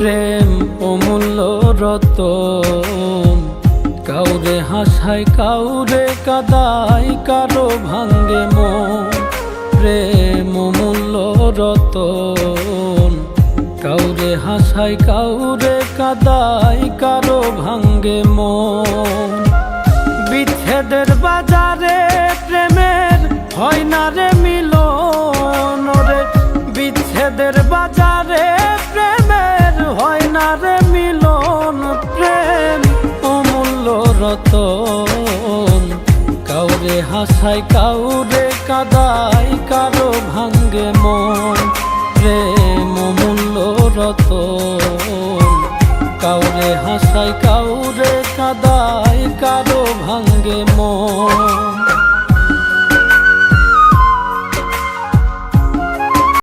প্রেম অমূল্য রতন, কাউরে হাসায় কাউরে কাদায়, কারো ভাঙ্গে মন। প্রেম অমূল্য রতন, কাউরে হাসায় কাউরে কাদায়, কারো ভাঙ্গে মন। বিচ্ছেদের বাজারে প্রেমের হয় না রে মিলন রে, বিচ্ছেদের বাজারে প্রেমের হয় না রে মিলন। প্রেম অমূল্য রতন, কাউরে হাসায় কাউরে কাদায়, কারো ভাঙ্গে মন। প্রেম অমূল্য রতন, কাউরে হাসায় কাউরে কাদায়, কারো ভাঙ্গে মন।